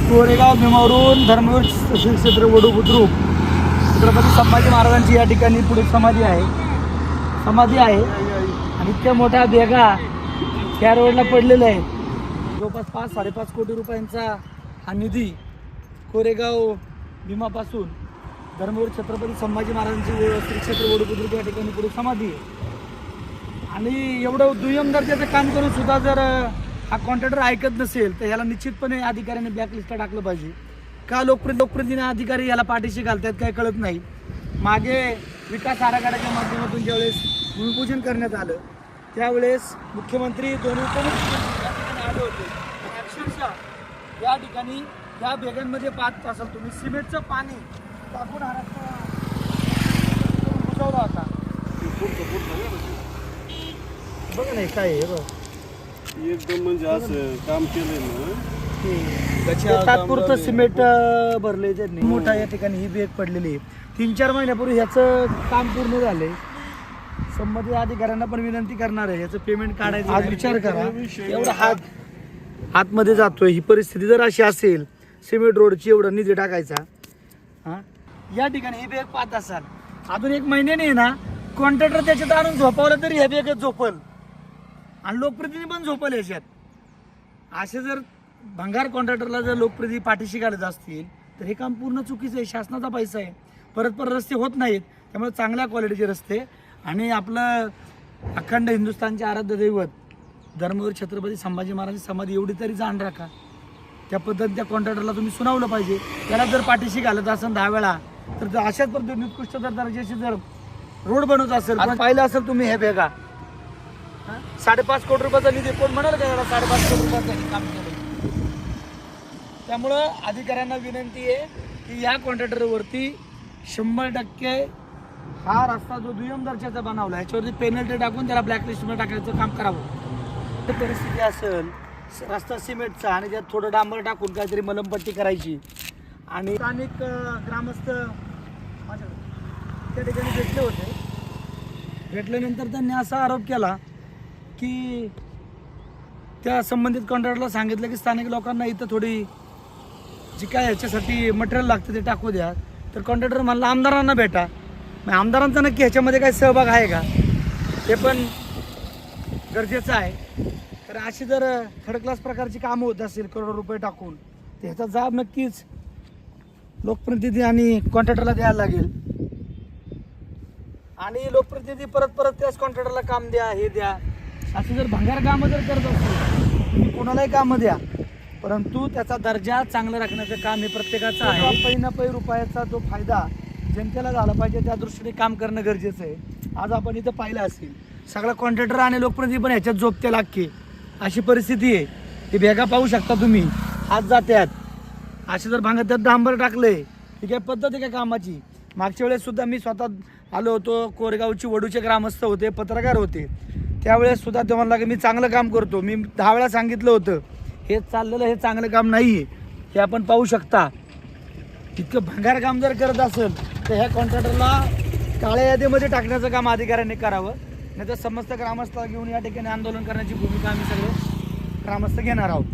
कोरेगाव भीमावरून धर्मवीर श्री क्षेत्र वडू बुद्रुक छत्रपती संभाजी महाराजांची या ठिकाणी पुढे समाधी आहे आणि इतक्या मोठ्या बेगा त्या रोडला पडलेल्या आहेत. जवळपास 5-5.5 कोटी रुपयांचा हा निधी कोरेगाव भीमापासून धर्मवीर छत्रपती संभाजी महाराजांची श्री क्षेत्र वडू बुद्रुक या ठिकाणी पुढे समाधी आहे. आणि एवढं दुय्यम दर्जाचं काम करून सुद्धा जर हा कॉन्ट्रॅक्टर ऐकत नसेल तर याला निश्चितपणे अधिकाऱ्यांनी ब्लॅकलिस्टला टाकलं पाहिजे. का लोकप्रतिनिधी अधिकारी याला पाठीशी घालतात काय कळत नाही. मागे विकास आराखड्याच्या माध्यमातून ज्यावेळेस भूमिपूजन करण्यात आलं त्यावेळेस मुख्यमंत्री दोन्ही उपमुख्यमंत्री या ठिकाणी आले होते. अक्षरशः या ठिकाणी या बेगांमध्ये पाहत असाल तुम्ही सिमेंटचं पाणी टाकून हा रस्ता बुजवला होता. बघा नाही काय आहे बघ एकदम म्हणजे असं काम केलं ना तात्पुरतं सिमेंट भरले त्यांनी. मोठा या ठिकाणी ही बेग पडलेली आहे. 3-4 महिन्यापूर्वी ह्याचं काम पूर्ण झालंय. संबंधित अधिकाऱ्यांना पण विनंती करणार आहे याचं पेमेंट काढायचं. आज विचार करा एवढा आतमध्ये जातोय. ही परिस्थिती जर अशी असेल सिमेंट रोडची एवढा निधी टाकायचा या ठिकाणी ही बेग पाहत असाल अजून 1 महिन्याने ना कॉन्ट्रॅक्टर त्याच्यात आणून झोपवलं तरी हे बेगच झोपल आणि लोकप्रतिनिधी पण झोपल याच्यात. असे जर भंगार कॉन्ट्रॅक्टरला जर लोकप्रतिनिधी पाठीशी घालत असतील तर हे काम पूर्ण चुकीचं आहे. शासनाचा पैसा आहे. परत रस्ते होत नाहीत. त्यामुळे चांगल्या क्वालिटीचे रस्ते आणि आपलं अखंड हिंदुस्थानचे आराध्य दैवत धर्मवीर छत्रपती संभाजी महाराजांची समाधी एवढी तरी जाण राखा. त्या पद्धतीने त्या कॉन्ट्रॅक्टरला तुम्ही सुनावलं पाहिजे. त्याला जर पाठीशी घालत असेल 10 वेळा तर अशाच पद्धतीने उत्कृष्ट दर्जाची जर रोड बनवत असेल पाहिलं असेल तुम्ही हे बेगा 5.5 कोटी रुपयाचा निधी कोण म्हणाल का याला 5.5 कोटी रुपयाचं काम केलं. त्यामुळं अधिकाऱ्यांना विनंती आहे की या कॉन्ट्रॅक्टरवरती 100% हा रस्ता जो दुय्यम दर्जाचा बनवला ह्याच्यावरती पेनल्टी टाकून त्याला ब्लॅकलिस्टमध्ये टाकायचं काम करावं. तर परिस्थिती असेल रस्ता सिमेंटचा आणि त्यात थोडं डांबर टाकून काहीतरी मलमपट्टी करायची आणि स्थानिक ग्रामस्थ माझ्याकडे त्या ठिकाणी भेटले होते. भेटल्यानंतर त्यांनी असा आरोप केला की त्या संबंधित कॉन्ट्रॅक्टरला सांगितलं की स्थानिक लोकांना इथं थोडी जी काय ह्याच्यासाठी मटेरियल लागतं ते टाकू द्या. तर कॉन्ट्रॅक्टर म्हणला आमदारांना भेटा. मग आमदारांचा नक्की ह्याच्यामध्ये काही सहभाग आहे का ते पण गरजेचं आहे. तर अशी जर थर्ड क्लास प्रकारची कामं होत असेल करोडो रुपये टाकून तर ह्याचा जाब नक्कीच लोकप्रतिनिधी आणि कॉन्ट्रॅक्टरला द्यायला लागेल. आणि लोकप्रतिनिधी परत त्याच कॉन्ट्रॅक्टरला काम द्या हे द्या अशी जर भंगार कामं जर करत असेल तुम्ही कोणालाही कामं द्या परंतु त्याचा दर्जा चांगला राखण्याचं काम हे प्रत्येकाचं आहे. पै रुपयाचा जो फायदा जनतेला झाला पाहिजे त्या दृष्टीने काम करणं गरजेचं आहे. आज आपण इथं पाहिलं असेल सगळा कॉन्ट्रॅक्टर आणि लोकप्रतिनिधी पण ह्याच्यात झोपते लागते अशी परिस्थिती आहे. ही बेगा पाहू शकता तुम्ही आज जात्यात असे जर भांगत त्यात डांबर टाकले ही काय पद्धत आहे का कामाची. मागच्या वेळेस सुद्धा मी स्वतः आलो होतो. कोरेगावची वडूचे ग्रामस्थ होते पत्रकार होते त्यावेळेस सुद्धा ते म्हणला की मी चांगलं काम करतो. मी 10 वेळा सांगितलं होतं हे चाललेलं हे चांगलं काम नाही आहे. हे आपण पाहू शकता. इतकं भंगार काम जर करत असेल तर ह्या कॉन्ट्रॅक्टरला काळ्या यादीमध्ये टाकण्याचं काम अधिकाऱ्यांनी करावं. नाही तर समस्त ग्रामस्थाला घेऊन या ठिकाणी आंदोलन करण्याची भूमिका आम्ही सगळे ग्रामस्थ घेणार आहोत.